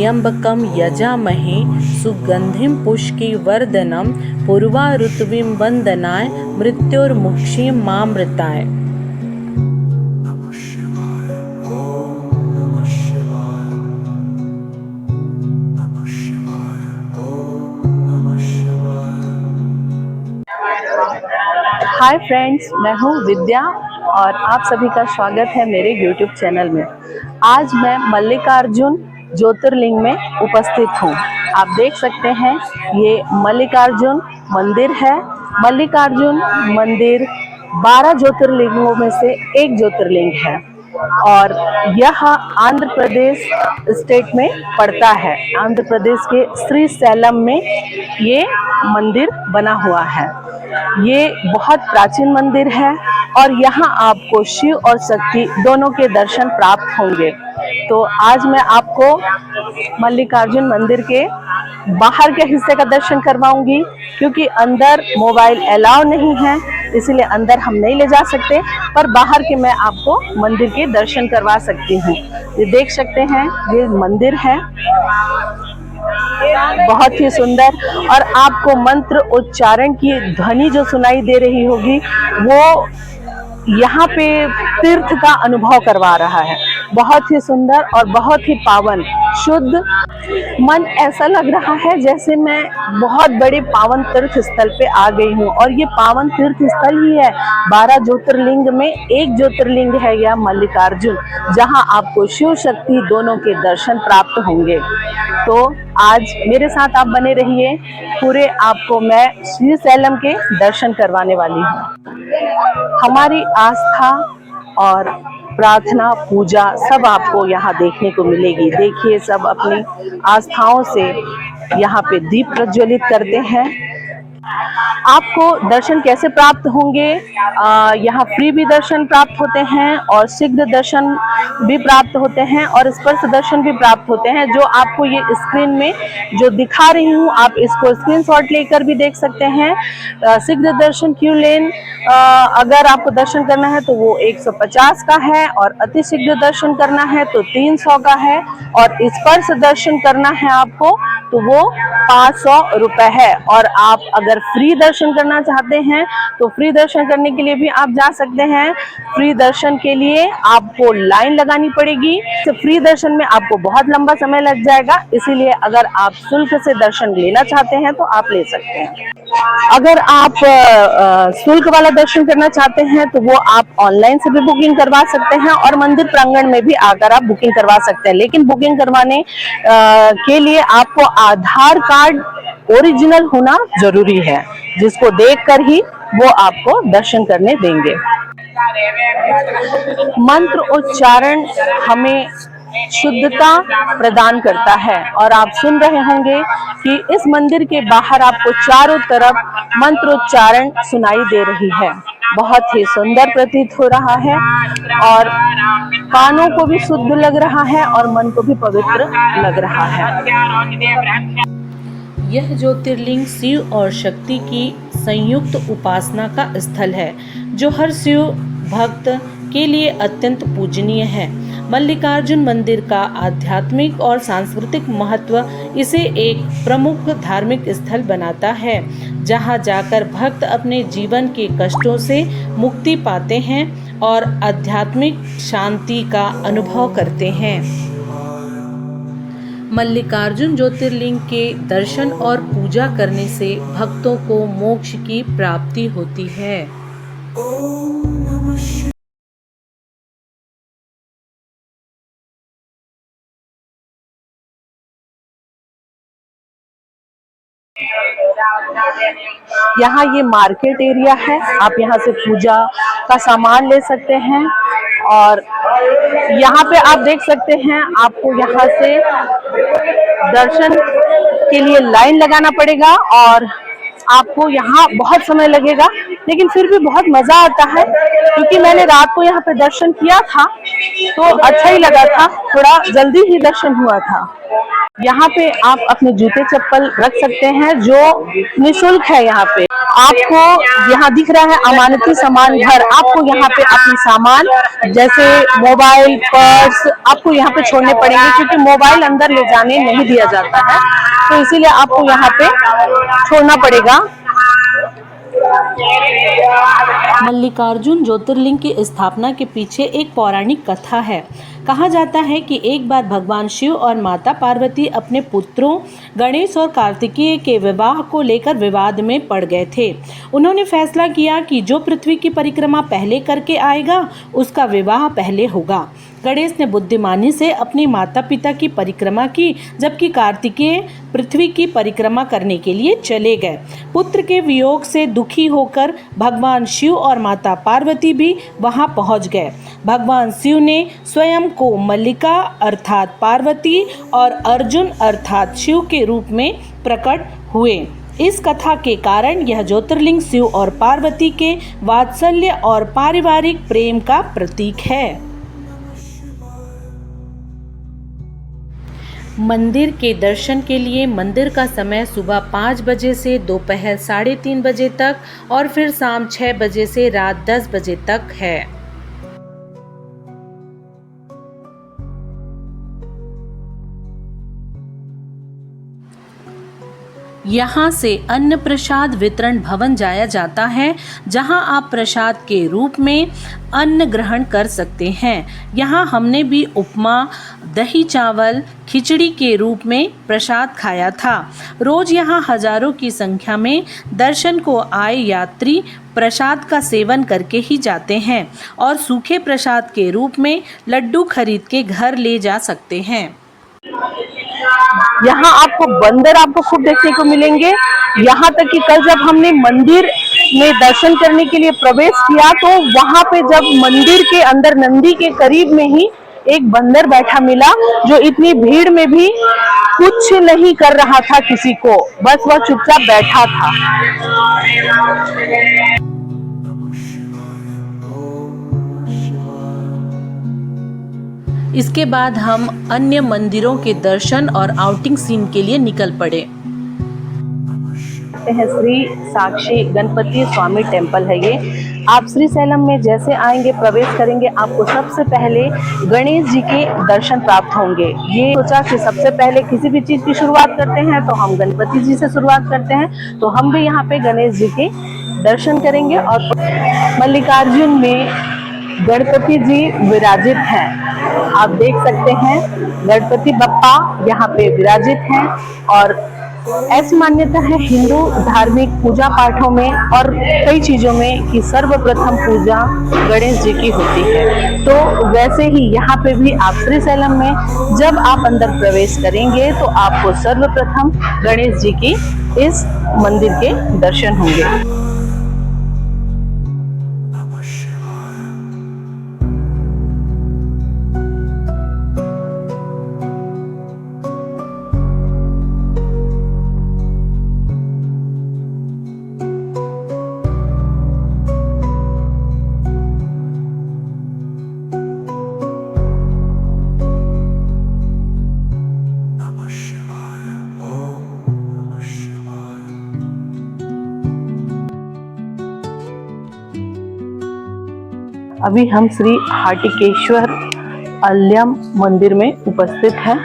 त्र्यंबकं यजामहे सुगंधिं पुष्टिवर्धनम् पूर्वारुत्विं वंदनाय मृत्योर्मुक्षीमामृताय। हाय फ्रेंड्स, मैं हूँ विद्या और आप सभी का स्वागत है मेरे YouTube चैनल में। आज मैं मल्लिकार्जुन ज्योतिर्लिंग में उपस्थित हूँ। आप देख सकते हैं ये मल्लिकार्जुन मंदिर है। मल्लिकार्जुन मंदिर 12 ज्योतिर्लिंगों में से एक ज्योतिर्लिंग है और यह आंध्र प्रदेश स्टेट में पड़ता है। आंध्र प्रदेश के श्रीशैलम में ये मंदिर बना हुआ है। ये बहुत प्राचीन मंदिर है और यहाँ आपको शिव और शक्ति दोनों के दर्शन प्राप्त होंगे। तो आज मैं आपको मल्लिकार्जुन मंदिर के बाहर के हिस्से का दर्शन करवाऊंगी, क्योंकि अंदर मोबाइल अलाउ नहीं है, इसीलिए अंदर हम नहीं ले जा सकते, पर बाहर के मैं आपको मंदिर के दर्शन करवा सकती हूँ। ये देख सकते हैं, ये मंदिर है बहुत ही सुंदर, और आपको मंत्र उच्चारण की ध्वनि जो सुनाई दे रही होगी वो यहाँ पे तीर्थ का अनुभव करवा रहा है। बहुत ही सुंदर और बहुत ही पावन शुद्ध मन, ऐसा लग रहा है जैसे मैं बहुत बड़े पावन तीर्थ स्थल पे आ गई हूँ। और ये पावन तीर्थ स्थल ही है, 12 ज्योतिर्लिंग में एक ज्योतिर्लिंग है यह मल्लिकार्जुन, जहाँ आपको शिव शक्ति दोनों के दर्शन प्राप्त होंगे। तो आज मेरे साथ आप बने रहिए, पूरे आपको मैं श्रीशैलम के दर्शन करवाने वाली हूँ। हमारी आस्था और प्रार्थना पूजा सब आपको यहाँ देखने को मिलेगी। देखिए, सब अपनी आस्थाओं से यहाँ पे दीप प्रज्वलित करते हैं। आपको दर्शन कैसे प्राप्त होंगे? यहाँ फ्री भी दर्शन प्राप्त होते हैं और शीघ्र दर्शन भी प्राप्त होते हैं और स्पर्श दर्शन भी प्राप्त होते हैं, जो आपको ये स्क्रीन में जो दिखा रही हूँ आप इसको स्क्रीनशॉट लेकर भी देख सकते हैं। शीघ्र दर्शन क्यू लेन अगर आपको दर्शन करना है तो वो 150 का है, और अति शीघ्र दर्शन करना है तो 300 का है, और स्पर्श दर्शन करना है आपको तो वो 500 रुपए है। और आप अगर फ्री दर्शन करना चाहते हैं तो फ्री दर्शन करने के लिए भी आप जा सकते हैं। फ्री दर्शन के लिए आपको लाइन लगानी पड़ेगी, तो फ्री दर्शन में आपको बहुत लंबा समय लग जाएगा, इसीलिए अगर आप शुल्क से दर्शन लेना चाहते हैं तो आप ले सकते हैं। अगर आप शुल्क वाला दर्शन करना चाहते हैं तो वो आप ऑनलाइन से भी बुकिंग करवा सकते हैं और मंदिर प्रांगण में भी आकर आप बुकिंग करवा सकते हैं। लेकिन बुकिंग करवाने के लिए आपको आधार कार्ड ओरिजिनल होना जरूरी है, जिसको देखकर ही वो आपको दर्शन करने देंगे। मंत्र उच्चारण हमें शुद्धता प्रदान करता है, और आप सुन रहे होंगे कि इस मंदिर के बाहर आपको चारों तरफ मंत्रोच्चारण सुनाई दे रही है। बहुत ही सुंदर प्रतीत हो रहा है और कानों को भी शुद्ध लग रहा है और मन को भी पवित्र लग रहा है। यह ज्योतिर्लिंग शिव और शक्ति की संयुक्त उपासना का स्थल है, जो हर शिव भक्त के लिए अत्यंत पूजनीय है। मल्लिकार्जुन मंदिर का आध्यात्मिक और सांस्कृतिक महत्व इसे एक प्रमुख धार्मिक स्थल बनाता है, जहां जाकर भक्त अपने जीवन के कष्टों से मुक्ति पाते हैं और आध्यात्मिक शांति का अनुभव करते हैं। मल्लिकार्जुन ज्योतिर्लिंग के दर्शन और पूजा करने से भक्तों को मोक्ष की प्राप्ति होती है। यहाँ ये मार्केट एरिया है, आप यहाँ से पूजा का सामान ले सकते हैं। और यहाँ पे आप देख सकते हैं, आपको यहाँ से दर्शन के लिए लाइन लगाना पड़ेगा और आपको यहाँ बहुत समय लगेगा, लेकिन फिर भी बहुत मजा आता है, क्योंकि मैंने रात को यहाँ पे दर्शन किया था तो अच्छा ही लगा था, थोड़ा जल्दी ही दर्शन हुआ था। यहाँ पे आप अपने जूते चप्पल रख सकते हैं, जो निःशुल्क है यहाँ पे। आपको यहाँ दिख रहा है अमानती सामान घर, आपको यहाँ पे अपने सामान जैसे मोबाइल, पर्स आपको यहाँ पे छोड़ने पड़ेंगे, क्योंकि मोबाइल अंदर ले जाने नहीं दिया जाता है, तो इसीलिए आपको यहाँ पे छोड़ना पड़ेगा। मल्लिकार्जुन ज्योतिर्लिंग की स्थापना के पीछे एक पौराणिक कथा है। कहा जाता है कि एक बार भगवान शिव और माता पार्वती अपने पुत्रों गणेश और कार्तिकेय के विवाह को लेकर विवाद में पड़ गए थे। उन्होंने फैसला किया कि जो पृथ्वी की परिक्रमा पहले करके आएगा उसका विवाह पहले होगा। गणेश ने बुद्धिमानी से अपनी माता पिता की परिक्रमा की, जबकि कार्तिकेय पृथ्वी की परिक्रमा करने के लिए चले गए। पुत्र के वियोग से दुखी होकर भगवान शिव और माता पार्वती भी वहां पहुंच गए। भगवान शिव ने स्वयं को मल्लिका अर्थात पार्वती और अर्जुन अर्थात शिव के रूप में प्रकट हुए। इस कथा के कारण यह ज्योतिर्लिंग शिव और पार्वती के वात्सल्य और पारिवारिक प्रेम का प्रतीक है। मंदिर के दर्शन के लिए मंदिर का समय सुबह 5 बजे से दोपहर 3:30 बजे तक और फिर शाम 6 बजे से रात 10 बजे तक है। यहाँ से अन्न प्रसाद वितरण भवन जाया जाता है, जहाँ आप प्रसाद के रूप में अन्न ग्रहण कर सकते हैं। यहाँ हमने भी उपमा, दही चावल, खिचड़ी के रूप में प्रसाद खाया था। रोज यहाँ हजारों की संख्या में दर्शन को आए यात्री प्रसाद का सेवन करके ही जाते हैं और सूखे प्रसाद के रूप में लड्डू खरीद के घर ले जा सकते हैं। यहाँ आपको बंदर आपको खूब देखने को मिलेंगे। यहाँ तक कि कल जब हमने मंदिर में दर्शन करने के लिए प्रवेश किया, तो वहां पे जब मंदिर के अंदर नंदी के करीब में ही एक बंदर बैठा मिला, जो इतनी भीड़ में भी कुछ नहीं कर रहा था किसी को, बस वह चुपचाप बैठा था। इसके बाद हम अन्य मंदिरों के दर्शन और आउटिंग सीन के लिए निकल पड़े। श्री साक्षी गणपति स्वामी टेम्पल है ये। आप श्रीशैलम में जैसे आएंगे, प्रवेश करेंगे, आपको सबसे पहले गणेश जी के दर्शन प्राप्त होंगे। ये सोचा कि सबसे पहले किसी भी चीज की शुरुआत करते हैं तो हम गणपति जी से शुरुआत करते हैं, तो हम भी यहाँ पे गणेश जी के दर्शन करेंगे। और मल्लिकार्जुन में गणपति जी विराजित हैं, आप देख सकते हैं गणपति बप्पा यहाँ पे विराजित हैं। और ऐसी मान्यता है हिंदू धार्मिक पूजा पाठों में और कई चीजों में कि सर्वप्रथम पूजा गणेश जी की होती है। तो वैसे ही यहाँ पे भी आप श्रीशैलम में जब आप अंदर प्रवेश करेंगे तो आपको सर्वप्रथम गणेश जी की इस मंदिर के दर्शन होंगे। अभी हम श्री हाटिकेश्वर अल्यम मंदिर में उपस्थित हैं।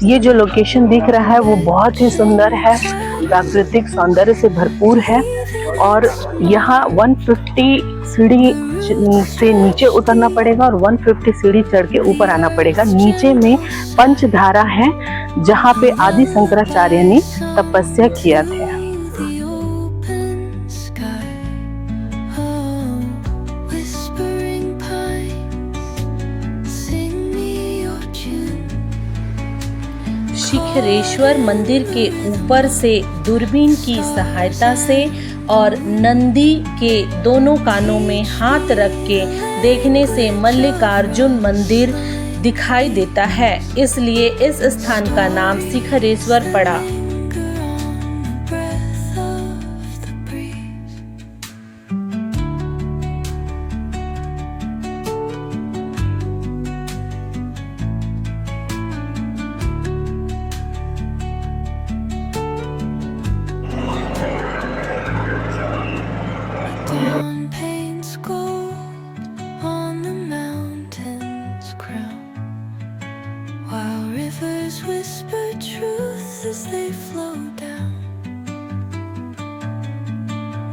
ये जो लोकेशन दिख रहा है वो बहुत ही सुंदर है, प्राकृतिक सौंदर्य से भरपूर है। और यहाँ 150 सीढ़ी से नीचे उतरना पड़ेगा और 150 सीढ़ी चढ़ के ऊपर आना पड़ेगा। नीचे में पंचधारा है जहाँ पे आदि शंकराचार्य ने तपस्या किया था। Whispering pines sing शिखरेश्वर मंदिर के ऊपर से दूरबीन की सहायता से और नंदी के दोनों कानों में हाथ रख के देखने से मल्लिकार्जुन मंदिर दिखाई देता है, इसलिए इस स्थान का नाम शिखरेश्वर पड़ा। Dawn paints gold on the mountain's crown, while rivers whisper truth as they flow down.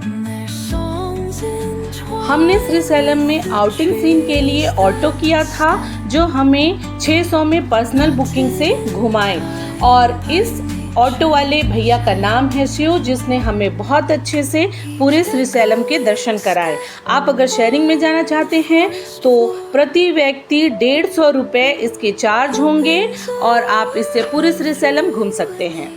And their songs entwine. हमने श्रीशैलम में आउटिंग सीन के लिए ऑटो किया था, जो हमें 600 में पर्सनल बुकिंग से घुमाए, और इस ऑटो वाले भैया का नाम है शिव, जिसने हमें बहुत अच्छे से पूरे श्रीशैलम के दर्शन कराए। आप अगर शेयरिंग में जाना चाहते हैं तो प्रति व्यक्ति 150 रुपये इसके चार्ज होंगे और आप इससे पूरे श्रीशैलम घूम सकते हैं।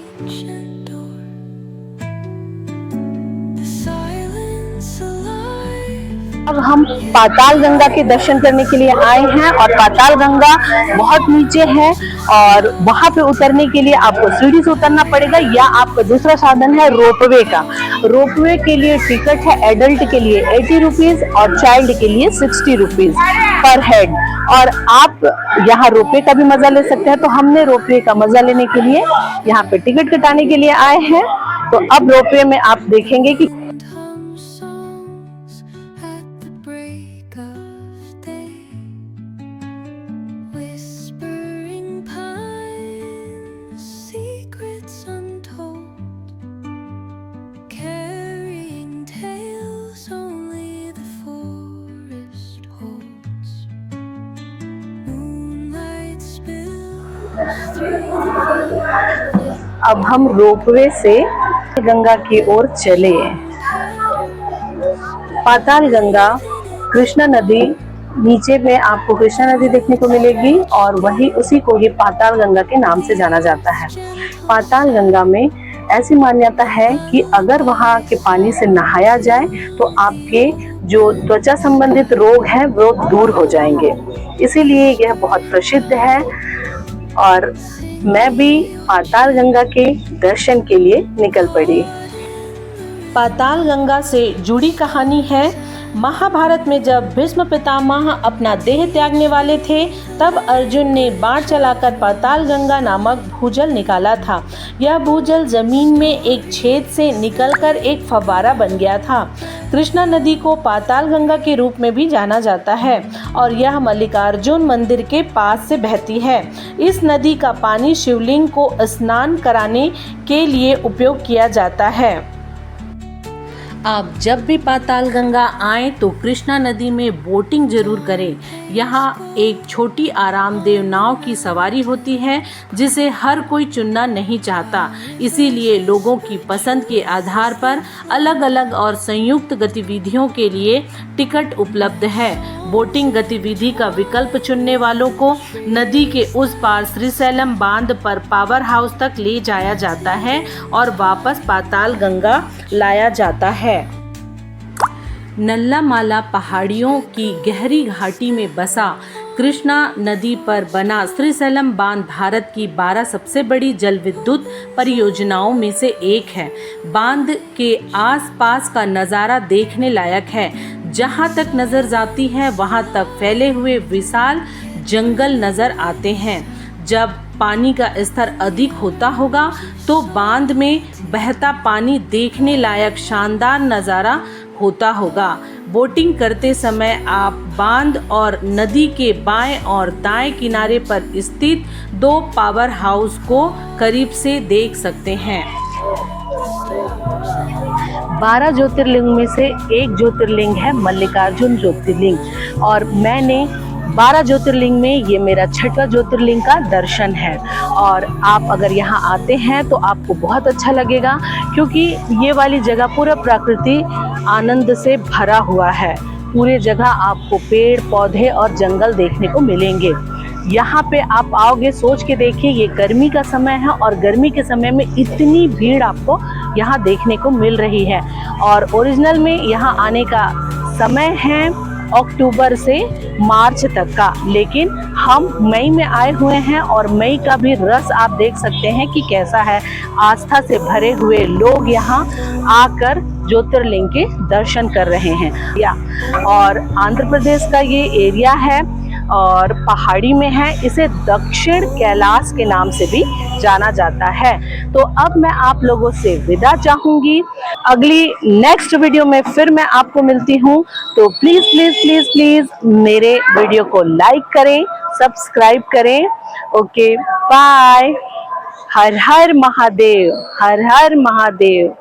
The silence alive. अब हम पाताल गंगा के दर्शन करने के लिए आए हैं और पाताल गंगा बहुत नीचे है और वहां पे उतरने के लिए आपको सीढ़ी से उतरना पड़ेगा या आपका दूसरा साधन है रोपवे का। रोपवे के लिए टिकट है एडल्ट के लिए 80 रुपीज और चाइल्ड के लिए 60 रुपीज पर हेड, और आप यहाँ रोपवे का भी मजा ले सकते हैं। तो हमने रोपवे का मजा लेने के लिए यहाँ पे टिकट कटाने के लिए आए हैं। तो अब रोपवे में आप देखेंगे कि Hum songs at the break of day, whispering pines, secrets untold, carrying tales only the forest holds. Moonlight spills through. अब हम रोपवे से गंगा की ओर चले। पाताल गंगा, कृष्णा नदी, नीचे में आपको कृष्णा नदी देखने को मिलेगी और वही उसी को ही पाताल गंगा के नाम से जाना जाता है। पाताल गंगा में ऐसी मान्यता है कि अगर वहाँ के पानी से नहाया जाए तो आपके जो त्वचा संबंधित रोग हैं वो दूर हो जाएंगे, इसीलिए यह बहुत प्रसिद्ध है। और मैं भी पाताल गंगा के दर्शन के लिए निकल पड़ी। पाताल गंगा से जुड़ी कहानी है। महाभारत में जब भीष्म पितामह अपना देह त्यागने वाले थे, तब अर्जुन ने बाण चलाकर पाताल गंगा नामक भूजल निकाला था। यह भूजल जमीन में एक छेद से निकलकर एक फव्वारा बन गया था। कृष्णा नदी को पाताल गंगा के रूप में भी जाना जाता है और यह मल्लिकार्जुन मंदिर के पास से बहती है। इस नदी का पानी शिवलिंग को स्नान कराने के लिए उपयोग किया जाता है। आप जब भी पाताल गंगा आएँ तो कृष्णा नदी में बोटिंग जरूर करें। यहाँ एक छोटी आरामदेह नाव की सवारी होती है, जिसे हर कोई चुनना नहीं चाहता, इसीलिए लोगों की पसंद के आधार पर अलग अलग और संयुक्त गतिविधियों के लिए टिकट उपलब्ध है। बोटिंग गतिविधि का विकल्प चुनने वालों को नदी के उस पार श्रीशैलम बांध पर पावर हाउस तक ले जाया जाता है और वापस पाताल गंगा लाया जाता है। नल्लामाला पहाड़ियों की गहरी घाटी में बसा कृष्णा नदी पर बना श्रीशैलम बांध भारत की 12 सबसे बड़ी जल विद्युत परियोजनाओं में से एक है। बांध के आसपास का नज़ारा देखने लायक है। जहाँ तक नज़र जाती है वहाँ तक फैले हुए विशाल जंगल नज़र आते हैं। जब पानी का स्तर अधिक होता होगा तो बांध में बहता पानी देखने लायक शानदार नज़ारा होता होगा। बोटिंग करते समय आप बांध और नदी के बाएं और दाएं किनारे पर स्थित 2 पावर हाउस को करीब से देख सकते हैं। 12 ज्योतिर्लिंग में से एक ज्योतिर्लिंग है मल्लिकार्जुन ज्योतिर्लिंग और मैंने 12 ज्योतिर्लिंग में ये मेरा 6वां ज्योतिर्लिंग का दर्शन है। और आप अगर यहाँ आते हैं तो आपको बहुत अच्छा लगेगा, क्योंकि ये वाली जगह पूरा प्रकृति आनंद से भरा हुआ है। पूरे जगह आपको पेड़ पौधे और जंगल देखने को मिलेंगे। यहाँ पे आप आओगे, सोच के देखिए, ये गर्मी का समय है और गर्मी के समय में इतनी भीड़ आपको यहाँ देखने को मिल रही है। और ओरिजिनल में यहाँ आने का समय है अक्टूबर से मार्च तक का, लेकिन हम मई में आए हुए हैं और मई का भी रस आप देख सकते हैं कि कैसा है। आस्था से भरे हुए लोग यहाँ आकर ज्योतिर्लिंग के दर्शन कर रहे हैं। और आंध्र प्रदेश का ये एरिया है और पहाड़ी में है, इसे दक्षिण कैलाश के नाम से भी जाना जाता है। तो अब मैं आप लोगों से विदा चाहूंगी, अगली नेक्स्ट वीडियो में फिर मैं आपको मिलती हूँ। तो प्लीज प्लीज प्लीज प्लीज मेरे वीडियो को लाइक करें, सब्सक्राइब करें। Okay, bye. हर हर महादेव, हर हर महादेव।